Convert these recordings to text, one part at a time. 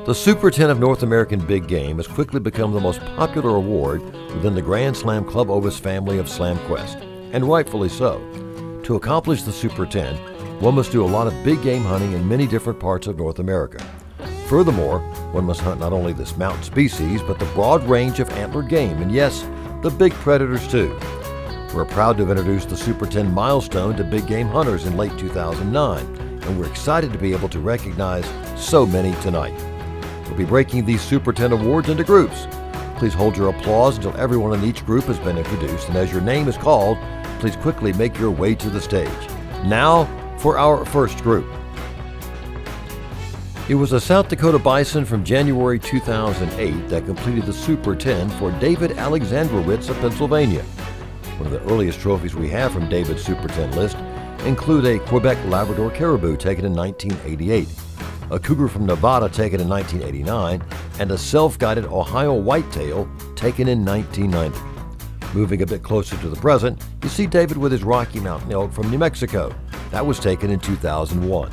The Super 10 of North American Big Game has quickly become the most popular award within the Grand Slam Club Ovis family of SlamQuest, and rightfully so. To accomplish the Super 10, one must do a lot of big game hunting in many different parts of North America. Furthermore, one must hunt not only this mountain species, but the broad range of antlered game, and yes, the big predators too. We're proud to have introduced the Super 10 milestone to big game hunters in late 2009, and we're excited to be able to recognize so many tonight. We'll be breaking these Super 10 awards into groups. Please hold your applause until everyone in each group has been introduced, and as your name is called, please quickly make your way to the stage. Now for our first group. It was a South Dakota bison from January 2008 that completed the Super 10 for David Alexandrowitz of Pennsylvania. One of the earliest trophies we have from David's Super 10 list include a Quebec Labrador caribou taken in 1988, a cougar from Nevada taken in 1989, and a self-guided Ohio whitetail taken in 1990. Moving a bit closer to the present, you see David with his Rocky Mountain elk from New Mexico. That was taken in 2001.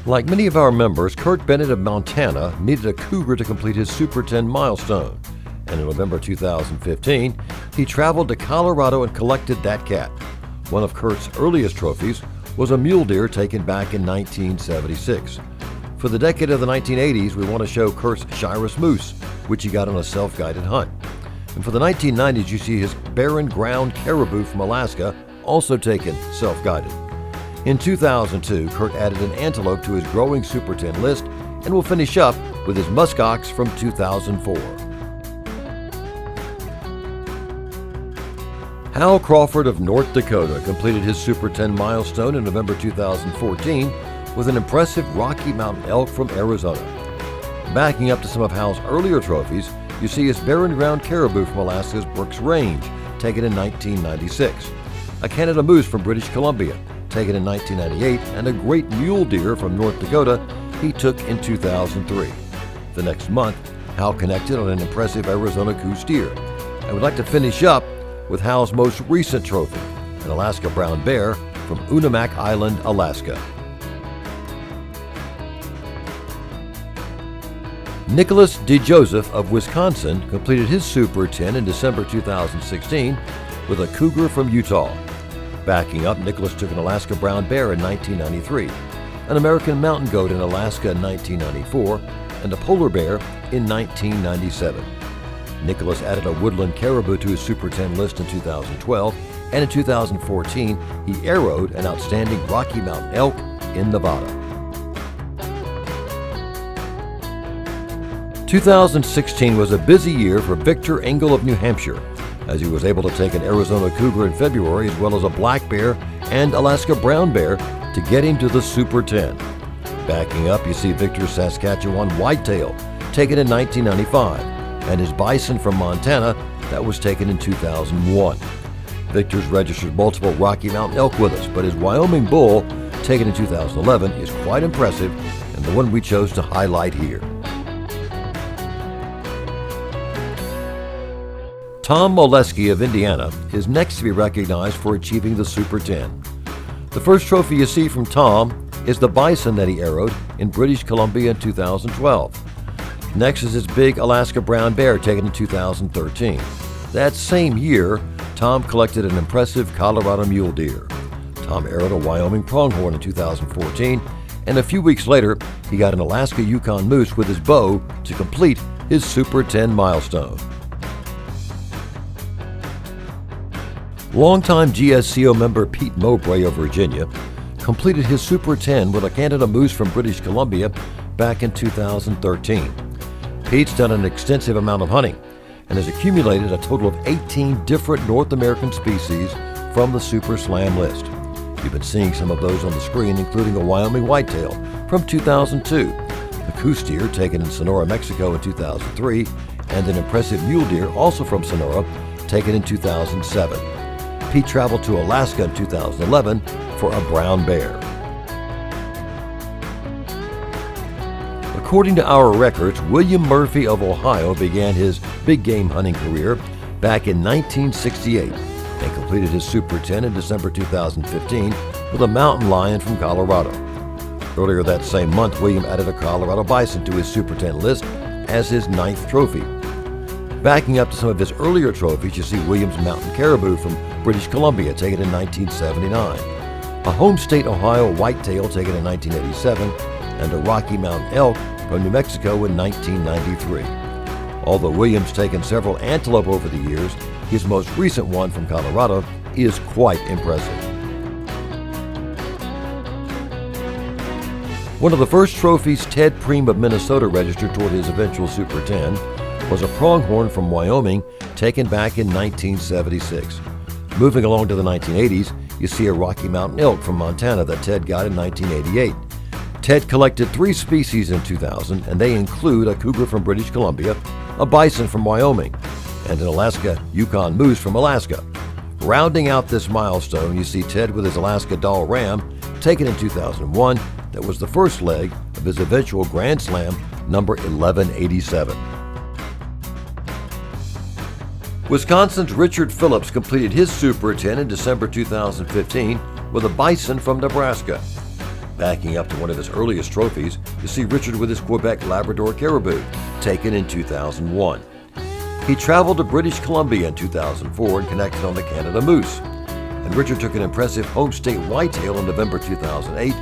Like many of our members, Kurt Bennett of Montana needed a cougar to complete his Super 10 milestone, and in November 2015, he traveled to Colorado and collected that cat. One of Kurt's earliest trophies was a mule deer taken back in 1976. For the decade of the 1980s, we want to show Kurt's Shiras moose, which he got on a self-guided hunt. And for the 1990s, you see his barren ground caribou from Alaska, also taken self-guided. In 2002, Kurt added an antelope to his growing Super 10 list, and will finish up with his muskox from 2004. Hal Crawford of North Dakota completed his Super 10 milestone in November 2014 with an impressive Rocky Mountain elk from Arizona. Backing up to some of Hal's earlier trophies, you see his barren ground caribou from Alaska's Brooks Range, taken in 1996, a Canada moose from British Columbia, taken in 1998, and a great mule deer from North Dakota he took in 2003. The next month, Hal connected on an impressive Arizona Coues steer. I would like to finish up with Hal's most recent trophy, an Alaska brown bear from Unimak Island, Alaska. Nicholas DeJoseph of Wisconsin completed his Super 10 in December 2016 with a cougar from Utah. Backing up, Nicholas took an Alaska brown bear in 1993, an American mountain goat in Alaska in 1994, and a polar bear in 1997. Nicholas added a woodland caribou to his Super 10 list in 2012, and in 2014, he arrowed an outstanding Rocky Mountain elk in Nevada. 2016 was a busy year for Victor Engel of New Hampshire, as he was able to take an Arizona cougar in February as well as a black bear and Alaska brown bear to get him to the Super 10. Backing up, you see Victor's Saskatchewan whitetail, taken in 1995, and his bison from Montana that was taken in 2001. Victor's registered multiple Rocky Mountain elk with us, but his Wyoming bull, taken in 2011, is quite impressive and the one we chose to highlight here. Tom Molesky of Indiana is next to be recognized for achieving the Super 10. The first trophy you see from Tom is the bison that he arrowed in British Columbia in 2012. Next is his big Alaska brown bear taken in 2013. That same year, Tom collected an impressive Colorado mule deer. Tom arrowed a Wyoming pronghorn in 2014, and a few weeks later, he got an Alaska Yukon moose with his bow to complete his Super 10 milestone. Longtime GSCO member Pete Mowbray of Virginia completed his Super 10 with a Canada moose from British Columbia back in 2013. Pete's done an extensive amount of hunting and has accumulated a total of 18 different North American species from the Super Slam list. You've been seeing some of those on the screen, including a Wyoming whitetail from 2002, a Coues deer taken in Sonora, Mexico in 2003, and an impressive mule deer also from Sonora taken in 2007. Pete traveled to Alaska in 2011 for a brown bear. According to our records, William Murphy of Ohio began his big game hunting career back in 1968 and completed his Super 10 in December 2015 with a mountain lion from Colorado. Earlier that same month, William added a Colorado bison to his Super 10 list as his 9th trophy. Backing up to some of his earlier trophies, you see William's mountain caribou from British Columbia, taken in 1979, a home state Ohio whitetail taken in 1987, and a Rocky Mountain elk from New Mexico in 1993. Although Williams taken several antelope over the years, his most recent one from Colorado is quite impressive. One of the first trophies Ted Preem of Minnesota registered toward his eventual Super 10 was a pronghorn from Wyoming taken back in 1976. Moving along to the 1980s, you see a Rocky Mountain elk from Montana that Ted got in 1988. Ted collected 3 species in 2000, and they include a cougar from British Columbia, a bison from Wyoming, and an Alaska Yukon moose from Alaska. Rounding out this milestone, you see Ted with his Alaska Doll ram, taken in 2001, that was the first leg of his eventual Grand Slam number 1187. Wisconsin's Richard Phillips completed his Super 10 in December 2015 with a bison from Nebraska. Backing up to one of his earliest trophies, you see Richard with his Quebec Labrador caribou, taken in 2001. He traveled to British Columbia in 2004 and connected on the Canada Moose. And Richard took an impressive home state whitetail in November 2008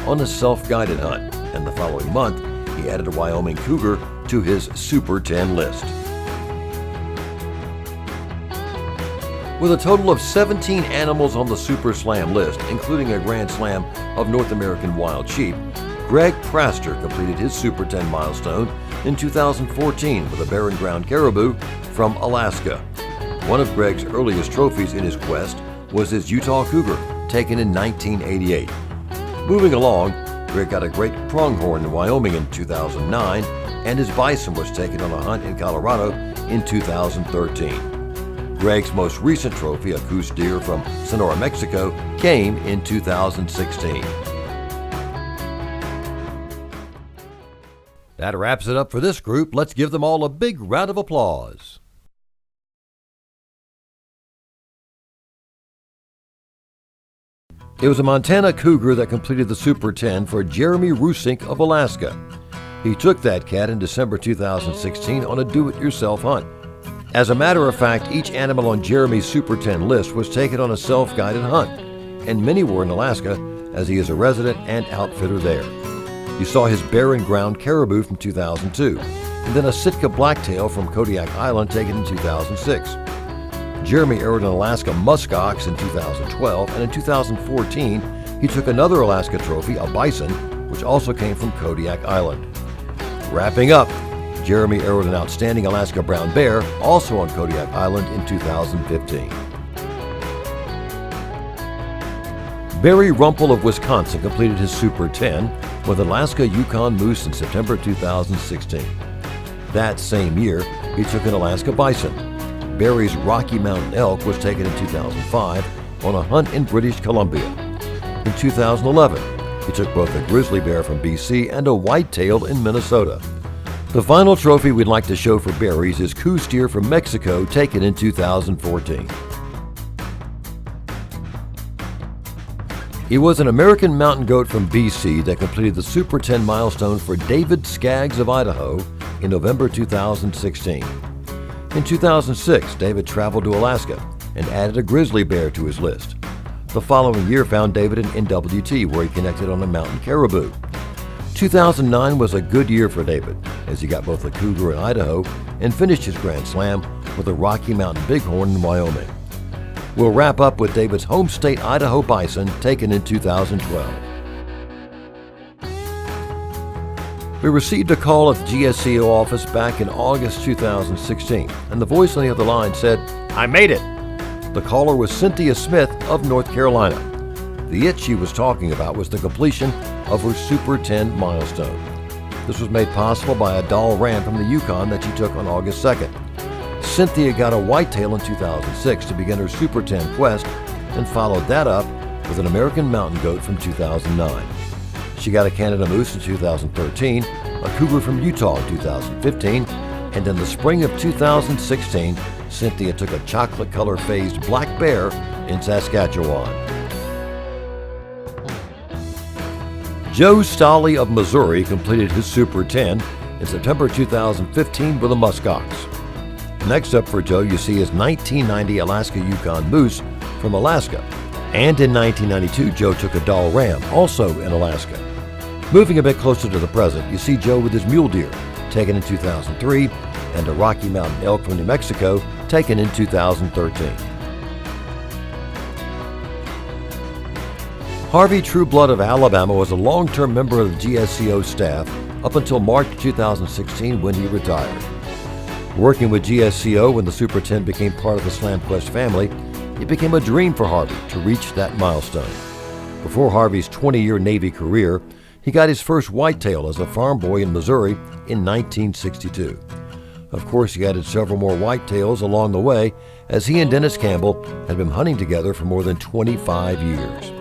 on a self-guided hunt. And the following month, he added a Wyoming cougar to his Super 10 list. With a total of 17 animals on the Super Slam list, including a Grand Slam of North American wild sheep, Greg Praster completed his Super 10 milestone in 2014 with a barren ground caribou from Alaska. One of Greg's earliest trophies in his quest was his Utah cougar, taken in 1988. Moving along, Greg got a great pronghorn in Wyoming in 2009, and his bison was taken on a hunt in Colorado in 2013. Greg's most recent trophy, a Coues deer from Sonora, Mexico, came in 2016. That wraps it up for this group. Let's give them all a big round of applause. It was a Montana cougar that completed the Super 10 for Jeremy Rusink of Alaska. He took that cat in December 2016 on a do-it-yourself hunt. As a matter of fact, each animal on Jeremy's Super 10 list was taken on a self-guided hunt, and many were in Alaska, as he is a resident and outfitter there. You saw his barren ground caribou from 2002, and then a Sitka blacktail from Kodiak Island taken in 2006. Jeremy arrowed an Alaska muskox in 2012, and in 2014, he took another Alaska trophy, a bison, which also came from Kodiak Island. Wrapping up, Jeremy arrowed an outstanding Alaska brown bear, also on Kodiak Island in 2015. Barry Rumpel of Wisconsin completed his Super 10 with Alaska Yukon moose in September 2016. That same year, he took an Alaska bison. Barry's Rocky Mountain elk was taken in 2005 on a hunt in British Columbia. In 2011, he took both a grizzly bear from BC and a whitetail in Minnesota. The final trophy we'd like to show for Barry's is Coues deer from Mexico, taken in 2014. He was an American mountain goat from BC that completed the Super 10 milestone for David Skaggs of Idaho in November 2016. In 2006, David traveled to Alaska and added a grizzly bear to his list. The following year found David in NWT, where he connected on a mountain caribou. 2009 was a good year for David, as he got both a cougar in Idaho and finished his Grand Slam with a Rocky Mountain bighorn in Wyoming. We'll wrap up with David's home state Idaho bison, taken in 2012. We received a call at the GSCO office back in August 2016, and the voice on the other line said, "I made it." The caller was Cynthia Smith of North Carolina. The it she was talking about was the completion of her Super 10 milestone. This was made possible by a Doll ram from the Yukon that she took on August 2nd. Cynthia got a whitetail in 2006 to begin her Super 10 quest, and followed that up with an American mountain goat from 2009. She got a Canada moose in 2013, a cougar from Utah in 2015, and in the spring of 2016, Cynthia took a chocolate-color phased black bear in Saskatchewan. Joe Stolle of Missouri completed his Super 10 in September 2015 with a muskox. Next up for Joe, you see his 1990 Alaska Yukon Moose from Alaska. And in 1992, Joe took a Doll Ram, also in Alaska. Moving a bit closer to the present, you see Joe with his mule deer, taken in 2003, and a Rocky Mountain elk from New Mexico, taken in 2013. Harvey Trueblood of Alabama was a long-term member of the GSCO staff up until March 2016 when he retired. Working with GSCO when the Super 10 became part of the SlamQuest family, it became a dream for Harvey to reach that milestone. Before Harvey's 20-year Navy career, he got his first whitetail as a farm boy in Missouri in 1962. Of course, he added several more whitetails along the way, as he and Dennis Campbell had been hunting together for more than 25 years.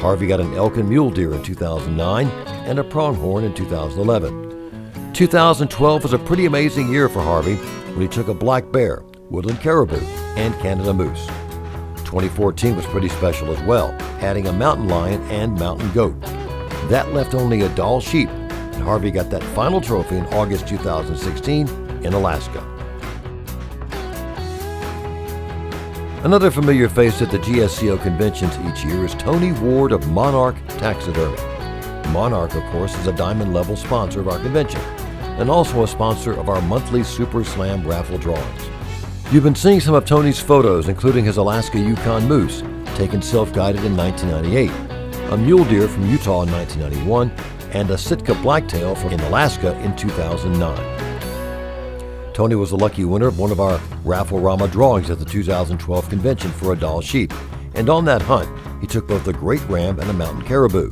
Harvey got an elk and mule deer in 2009 and a pronghorn in 2011. 2012 was a pretty amazing year for Harvey when he took a black bear, woodland caribou, and Canada moose. 2014 was pretty special as well, adding a mountain lion and mountain goat. That left only a Dall sheep, and Harvey got that final trophy in August 2016 in Alaska. Another familiar face at the GSCO conventions each year is Tony Ward of Monarch Taxidermy. Monarch, of course, is a diamond-level sponsor of our convention, and also a sponsor of our monthly Super Slam raffle drawings. You've been seeing some of Tony's photos, including his Alaska Yukon Moose, taken self-guided in 1998, a mule deer from Utah in 1991, and a Sitka blacktail from Alaska in 2009. Tony was the lucky winner of one of our Raffle-Rama drawings at the 2012 convention for a Dall sheep, and on that hunt, he took both a great ram and a mountain caribou.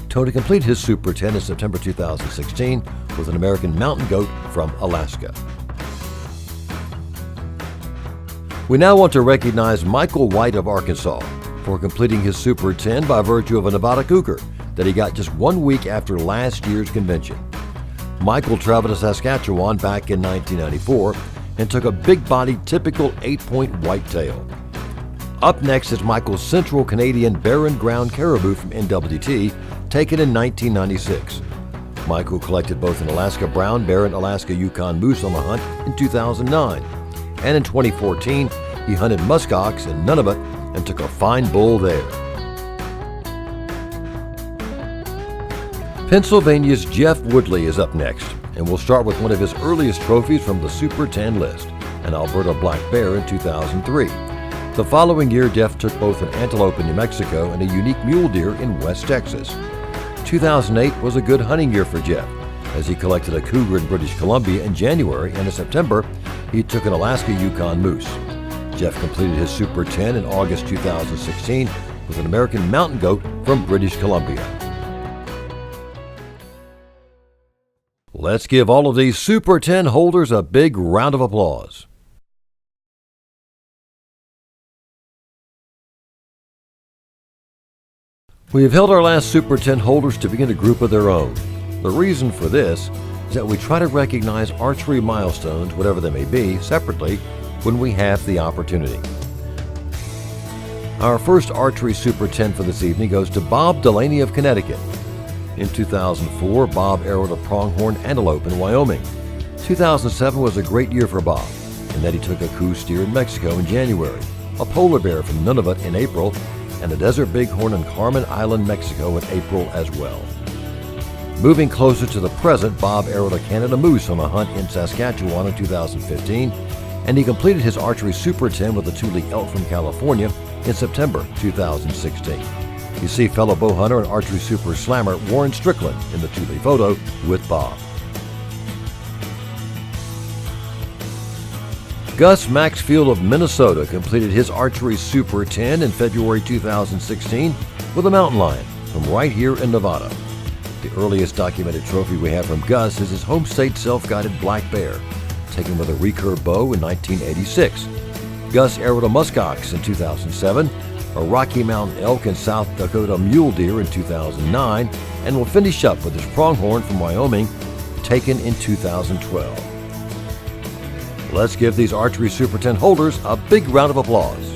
Tony completed his Super 10 in September 2016 with an American mountain goat from Alaska. We now want to recognize Michael White of Arkansas for completing his Super 10 by virtue of a Nevada cougar that he got just 1 week after last year's convention. Michael traveled to Saskatchewan back in 1994 and took a big-bodied, typical 8-point whitetail. Up next is Michael's Central Canadian Barren Ground Caribou from NWT, taken in 1996. Michael collected both an Alaska brown bear and Alaska Yukon moose on the hunt in 2009. And in 2014, he hunted muskox in Nunavut and took a fine bull there. Pennsylvania's Jeff Woodley is up next, and we'll start with one of his earliest trophies from the Super 10 list, an Alberta black bear in 2003. The following year, Jeff took both an antelope in New Mexico and a unique mule deer in West Texas. 2008 was a good hunting year for Jeff, as he collected a cougar in British Columbia in January, and in September, he took an Alaska Yukon moose. Jeff completed his Super 10 in August 2016 with an American mountain goat from British Columbia. Let's give all of these Super 10 holders a big round of applause. We have held our last Super 10 holders to begin a group of their own. The reason for this is that we try to recognize archery milestones, whatever they may be, separately when we have the opportunity. Our first archery Super 10 for this evening goes to Bob Delaney of Connecticut. In 2004, Bob arrowed a pronghorn antelope in Wyoming. 2007 was a great year for Bob, in that he took a Coues steer in Mexico in January, a polar bear from Nunavut in April, and a desert bighorn in Carmen Island, Mexico in April as well. Moving closer to the present, Bob arrowed a Canada moose on a hunt in Saskatchewan in 2015, and he completed his archery Super 10 with a Thule elk from California in September 2016. You see fellow bow hunter and archery super slammer Warren Strickland in the Thule photo with Bob. Gus Maxfield of Minnesota completed his archery Super 10 in February 2016 with a mountain lion from right here in Nevada. The earliest documented trophy we have from Gus is his home state self-guided black bear, taken with a recurve bow in 1986. Gus arrowed a muskox in 2007, a Rocky Mountain elk and South Dakota mule deer in 2009, and will finish up with his pronghorn from Wyoming, taken in 2012. Let's give these Archery Super 10 holders a big round of applause.